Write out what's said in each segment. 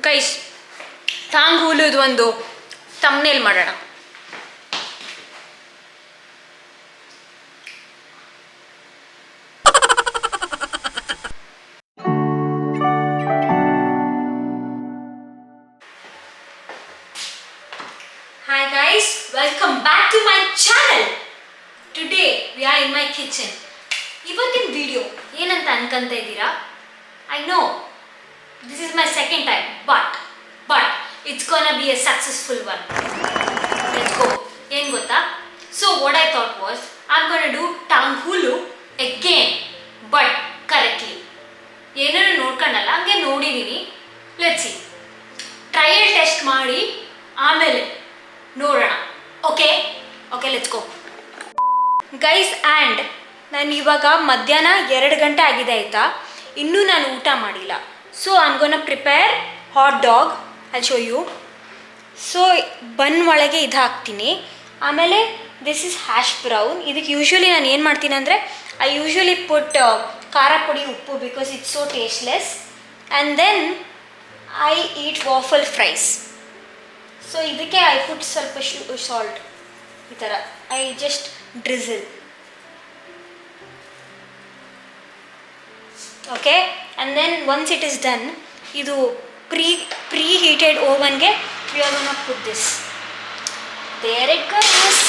Guys ಟಾಂಗ್ ಹೂಲುದು ಒಂದು thumbnail ಮಾಡೋಣ. Hi guys, welcome back to my channel. Today we are in my kitchen. ಇವತ್ತಿನ video ಏನಂತ ಅನ್ಕೊಂತ ಇದ್ದೀರಾ? I know this is my second time, but it's gonna be a successful one. Let's go. ಏನು ಗೊತ್ತಾ? So what I thought was I'm gonna do ಟಾಂಗ್ ಹೂಲು again, but correctly. ಏನೇನು ನೋಡ್ಕೊಂಡಲ್ಲ ಹಂಗೆ ನೋಡಿದೀನಿ. Let's see. Trial test ಮಾಡಿ ಆಮೇಲೆ ನೋಡೋಣ. Okay let's go guys. And ನಾನು ಇವಾಗ ಮಧ್ಯಾಹ್ನ 2 ಗಂಟೆ ಆಗಿದೆ ಆಯಿತಾ, ಇನ್ನೂ ನಾನು ಊಟ ಮಾಡಿಲ್ಲ. So I am gonna prepare hot dog. I show you. So bun ಒಳಗೆ ಇದು ಹಾಕ್ತೀನಿ. ಆಮೇಲೆ ದಿಸ್ ಇಸ್ ಹ್ಯಾಶ್ ಬ್ರೌನ್. ಇದಕ್ಕೆ ಯೂಶ್ವಲಿ ನಾನು ಏನು ಮಾಡ್ತೀನಿ ಅಂದರೆ ಐ ಯೂಶ್ವಲಿ ಪುಟ್ ಖಾರ ಪುಡಿ, ಉಪ್ಪು, because it's so tasteless. And then I eat waffle fries. So ಇದಕ್ಕೆ ಐ ಪುಟ್ ಸ್ವಲ್ಪ ಸಾಲ್ಟ್, ಈ ಥರ I just drizzle. Okay, and then once it is done, ಇದು ಪ್ರೀ ಹೀಟೆಡ್ ಓವನ್ಗೆ we are gonna put this. There it goes.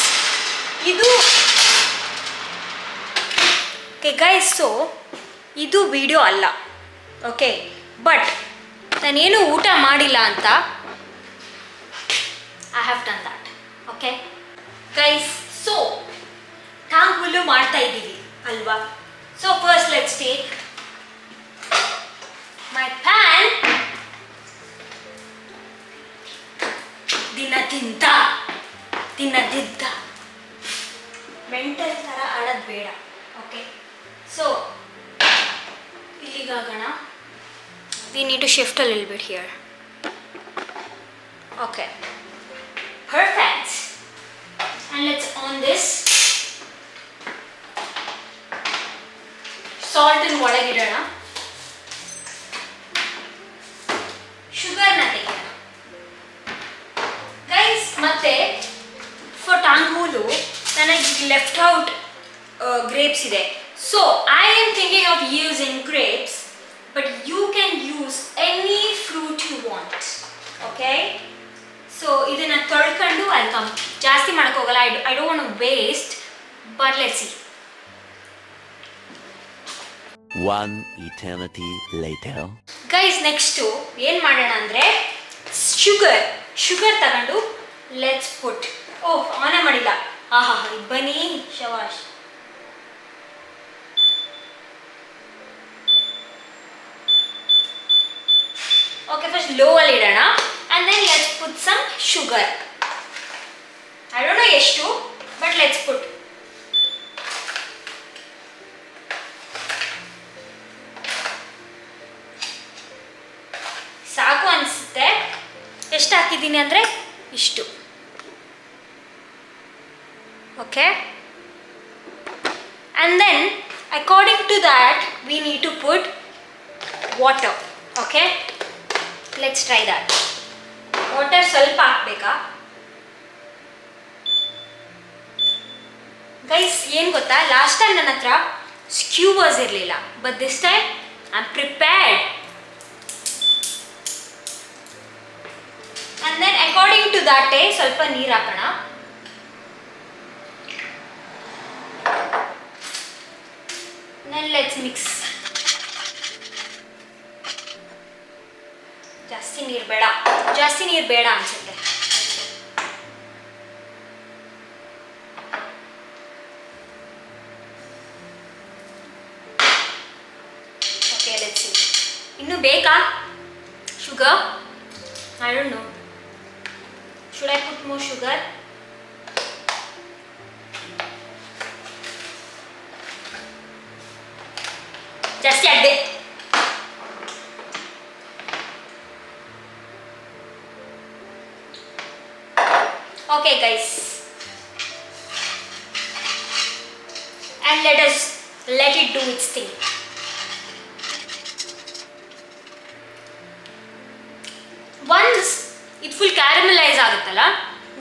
ಇದು okay guys. So ಇದು video ಅಲ್ಲ, okay, but ನಾನೇನು ಊಟ ಮಾಡಿಲ್ಲ ಅಂತ I have done that. Okay guys, so ಟಾಂಗ್ ಹೂಲು ಮಾಡ್ತಾ ಇದ್ದೀವಿ ಅಲ್ವಾ. So first let's take my pan. ದಿನ ತಿಂತ ಮೆಂಟಲ್ ಥರ ಆಡೋದು ಬೇಡ. ಓಕೆ, ಸೊ ಇಲ್ಲಿಗಾಗೋಣ. We need to shift a little bit here. Okay, perfect. And let's on this. Salt in ಒಳಗೆ ಇಡೋಣ. ಶುಗರ್ನ ತೆಗೆಯೋಣ ಗೈಸ್. ಮತ್ತೆ ಫಾರ್ ಟಾಂಗ್ ಹೂಲು ನನಗೆ ಲೆಫ್ಟ್ ಔಟ್ ಗ್ರೇಪ್ಸ್ ಇದೆ. So I am thinking of using grapes, but you can use any fruit you want. Okay, so ಇದನ್ನು ತೊಳ್ಕೊಂಡು ಅಲ್ಕಮ್ ಜಾಸ್ತಿ ಮಾಡೋಕ್ಕೋಗಲ್ಲ. I don't want to waste, but let's see. One eternity later. Guys, next ಏನು ಮಾಡೋಣ ಅಂದರೆ sugar ತಗೊಂಡು let's ಪುಟ್. ಆನೇ ಮಾಡಿಲ್ಲ. ಬನ್ನಿ ಶವಾಶ್. ಓಕೆ, ಫಸ್ಟ್ ಲೋ ಅಲ್ಲಿ ಇಡೋಣ. And then let's put some sugar. I don't know ಎಷ್ಟು, but let's put. ಸಾಕು ಅನಿಸುತ್ತೆ. ಎಷ್ಟು ಹಾಕಿದ್ದೀನಿ ಅಂದರೆ ಇಷ್ಟು. Okay, and then according to that we need to put water. Okay, let's try that. Water ಸ್ವಲ್ಪ ಹಾಕ್ಬೇಕಾ ಗೈಸ್? ಏನು ಗೊತ್ತಾ, ಲಾಸ್ಟ್ ಟೈಮ್ ನನ್ನ ಹತ್ರ ಸ್ಕ್ಯೂವರ್ಸ್ ಇರಲಿಲ್ಲ, but this time I am prepared. And then according to that ಸ್ವಲ್ಪ ನೀರು ಹಾಕೋಣ. Then let's mix. ಜಾಸ್ತಿ ನೀರು ಬೇಡ ಅನ್ಸುತ್ತೆ. Okay, let's see. ಇನ್ನು ಬೇಕಾ sugar? I don't know. Should I put more sugar? ಜಾಸ್ತಿ ಆಗದೆ. Okay guys, and let it do its thing. ಇದು ಫುಲ್ ಕ್ಯಾರಮಲೈಸ್ ಆಗುತ್ತಲ್ಲ,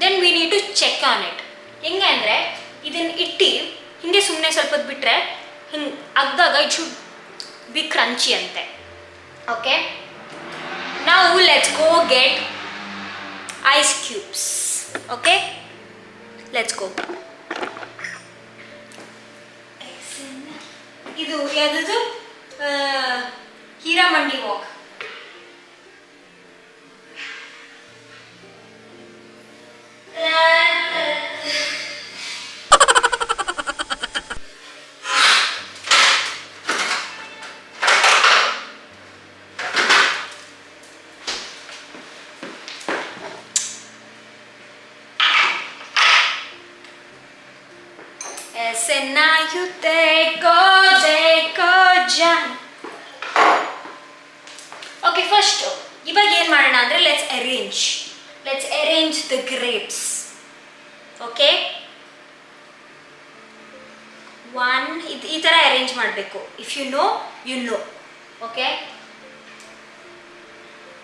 then we need to check on it. ಹೆಂಗೆ ಅಂದರೆ ಇದನ್ನು ಇಟ್ಟು ಹಿಂಗೆ ಸುಮ್ಮನೆ ಸ್ವಲ್ಪ ಹೊತ್ತು ಬಿಟ್ಟರೆ ಹಿಂಗೆ ಅಗ್ದಾಗ ಇಟ್ ಶುಡ್ ಬಿ ಕ್ರಂಚಿ ಅಂತೆ. ಓಕೆ, ನಾವು let's go get ice cubes. Okay, let's go. ಇದು ಯಾವುದದು ಹೀರಾಮಂಡಿ ವಾಕ್. ಓಕೆ, ಫಸ್ಟ್ ಇವಾಗ ಏನು ಮಾಡೋಣ ಅಂದರೆ let's arrange the grapes. Okay, ಈ ಥರ ಅರೇಂಜ್ ಮಾಡಬೇಕು. If you know you know. Okay,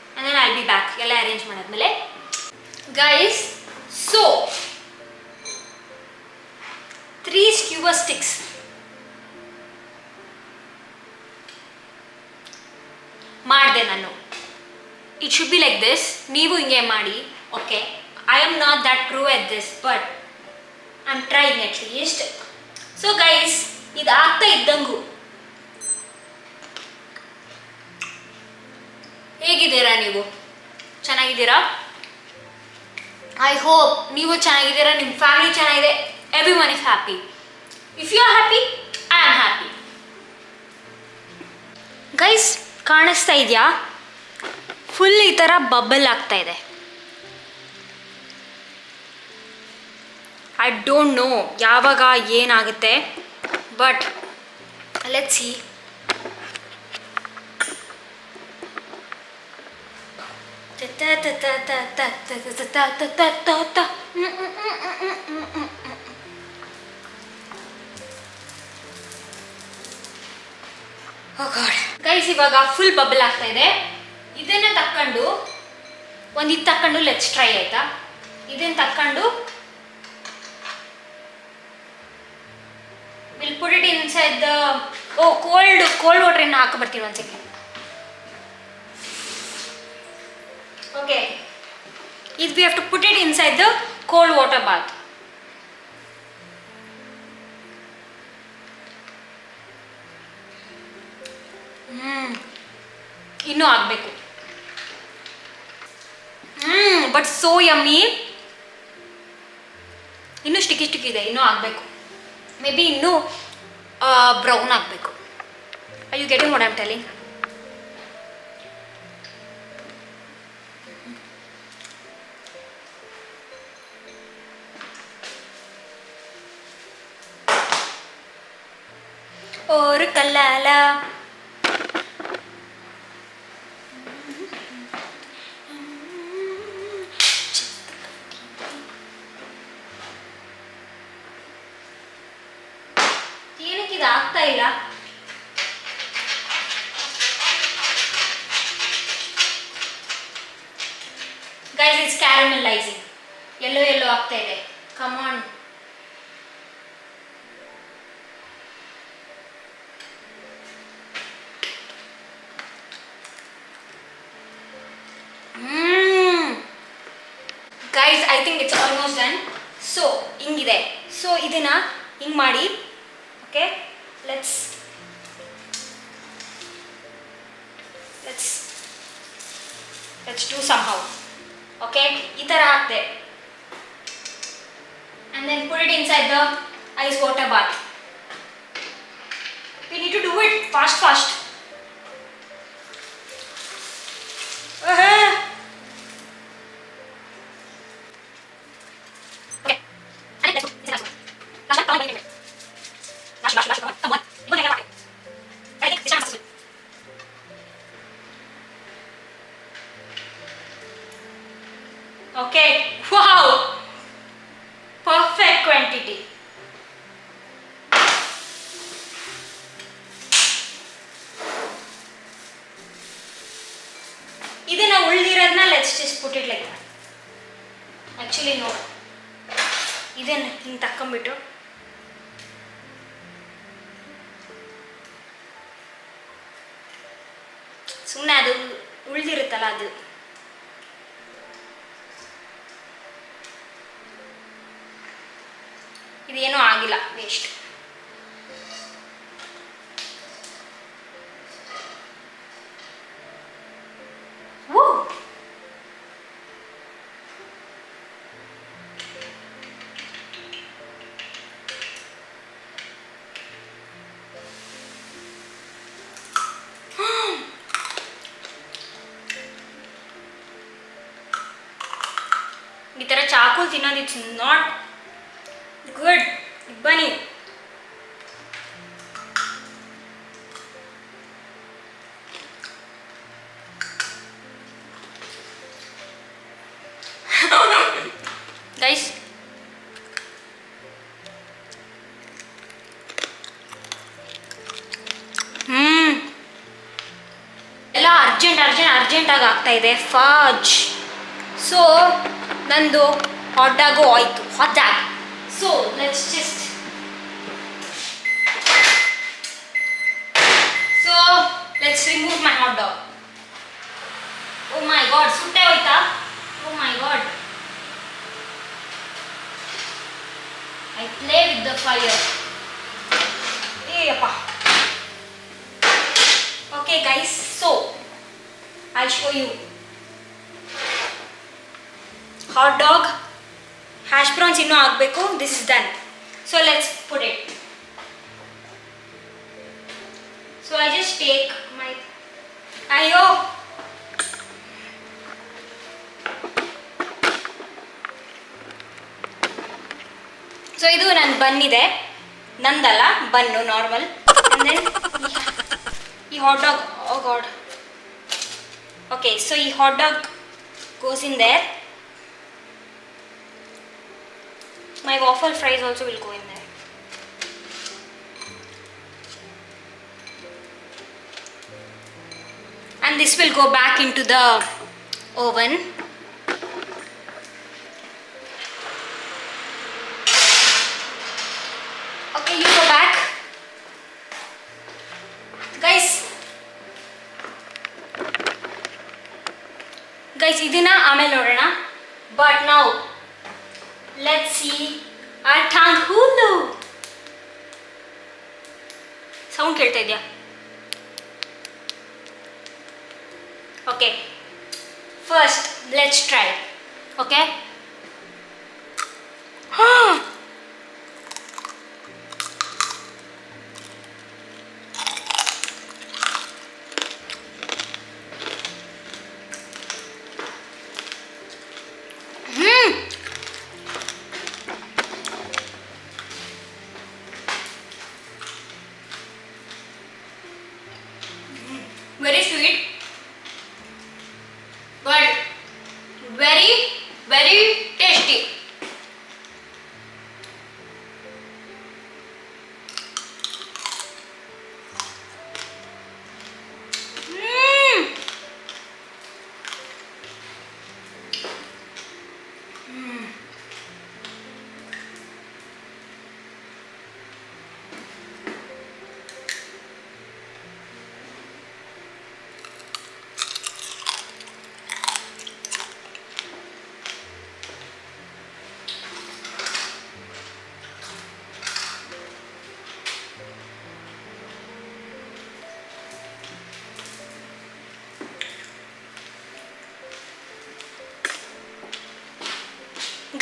and then I'll be back. ಎಲ್ಲ ಅರೇಂಜ್ ಮಾಡಾದ್ಮೇಲೆ ಗೈಸ್, ಸೊ 3 skewer sticks. ಮಾಡಿದೆ ನಾನು. It should be like this. ನೀವು ಹಿಂಗೆ ಮಾಡಿ. Okay, I am not that pro at this, but I am trying at least. So guys, ಇದು ಆಗ್ತಾ ಇದ್ದಂಗೂ ಹೇಗಿದ್ದೀರಾ ನೀವು? ಚೆನ್ನಾಗಿದ್ದೀರಾ? ಐ ಹೋಪ್ ನೀವು ಚೆನ್ನಾಗಿದ್ದೀರಾ, ನಿಮ್ಮ ಫ್ಯಾಮಿಲಿ ಚೆನ್ನಾಗಿದೆ, everyone is happy. If you are happy, I am happy. Guys, ಕಾಣಿಸ್ತಾ ಇದೆಯಾ? ಫುಲ್ ಈ ಥರ ಬಬಲ್ ಆಗ್ತಾ ಇದೆ. ಐ ಡೋಂಟ್ ನೋ ಯಾವಾಗ ಏನಾಗುತ್ತೆ, ಬಟ್ ಲೆಟ್ಸ್ ಸಿ. ಗೈಸ್, ಇವಾಗ ಫುಲ್ ಬಬಲ್ ಆಗ್ತಾ ಇದೆ. ಇದನ್ನ ತಕ್ಕೊಂಡು ಇದು ತಕ್ಕೊಂಡು ಲೆಟ್ಸ್ ಟ್ರೈ. ಆಯ್ತಾ? ಇದನ್ನ ತಕ್ಕೊಂಡು will put it inside the cold water ಇನ್ನು ಹಾಕಿ ಬರ್ತೀನಿ ಒಂದು ಸೆಕೆಂಡ್. ಓಕೆ, ಇದು we have to put it inside the cold water bath. ಇನ್ನೂ ಆಗಬೇಕು. But so yummy. ಇನ್ನೂ ಸ್ಟಿಕ್ಕಿ ಇದೆ, ಇನ್ನೂ ಆಗಬೇಕು. ಮೇ ಬಿ ಇನ್ನೂ ಬ್ರೌನ್ ಆಗಬೇಕು. Are you getting what I am telling? और कल्लाला ಏನಕ್ಕೆ ಇದು ಆಗ್ತಾ ಇಲ್ಲ? Guys, it's ಕ್ಯಾರಮಲೈಸಿಂಗ್. ಎಲ್ಲೋ ಆಗ್ತಾ ಇದೆ. Come on. Guys, I think it's almost done. So ಹಿಂಗಿದೆ. ಸೊ ಇದನ್ನ ಹಿಂಗೆ ಮಾಡಿ. Okay, let's do somehow. Okay, ಈ ಥರ ಹಾಕ್ದೆ. And then put it inside the ice water bath. We need to do it fast. Okay, wow, perfect quantity. ಇದನ್ನ ಉಳಿದಿರೋದನ್ನ let's just put it like that. Actually ನೋಡು, ಇದನ್ನು ಹಿಂಗೆ ತಕ್ಕೊಂಬಿಟ್ಟು ಸುಮ್ಮನೆ ಅದು ಉಳಿದಿರುತ್ತಲ್ಲ ಅದು ಇದೇನೂ ಆಗಿಲ್ಲ, ವೇಸ್ಟ್. ಈ ಥರ ಚಾಕು ತಿನ್ನೋದು ಇಟ್ಸ್ ನಾಟ್ ಗುಡ್. ಬನ್ನಿ, ಗೈಸ್, ಎಲ್ಲ ಅರ್ಜೆಂಟಾಗಿ ಆಗ್ತಾ ಇದೆ. ಫಾಜ್. ಸೊ ನಂದು ಹಾಟ್ ಡಾಗು ಆಯಿತು. Hot dog. So let's just remove my hot dog. Oh my god, ಸುಟ್ಟೆ ಹೋಯ್ತಾ? Oh my god, I play with the fire. ಏಯಪ್ಪ. Okay guys, so I show you hot dog. Hash browns ಇನ್ನೂ ಆಗಬೇಕು. This is done. So let's put it. So I just take my ಅಯ್ಯೋ so ಇದು ನನ್ನ ಬನ್ನಿದೆ, ನಂದಲ್ಲ bun, normal. And then ಈ hot dog, ಓ god. Okay, so ಈ hot dog goes in their. My waffle fries also will go in there. And this will go back into the oven. Okay, you go back. Guys, idina ಆಮೇಲೆ ನೋಡೋಣ. But now let's see our tanghulu. Sound ಕೇಳ್ತಾ ಇದೆಯಾ? Okay. First, let's try. Okay? Very sweet, but very, very tasty.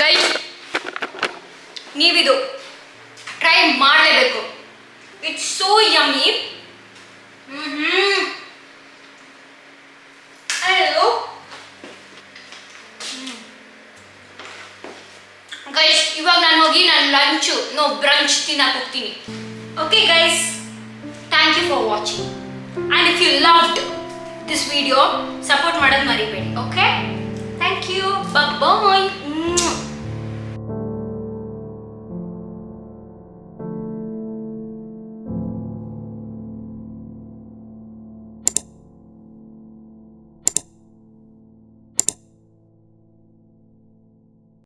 Guys, ನೀವಿದು try ಮಾಡಲೇಬೇಕು. It's so yummy. Hello guys, ಇವಾಗ ನಾನು ಹೋಗಿ brunch ತಿನ್ನಕ್ಕೆ ಹೋಗ್ತೀನಿ. Okay guys, thank you for watching. And if you loved this video, support ಮಾಡೋದು ಮರಿಬೇಡಿ. Okay, thank you. Bye.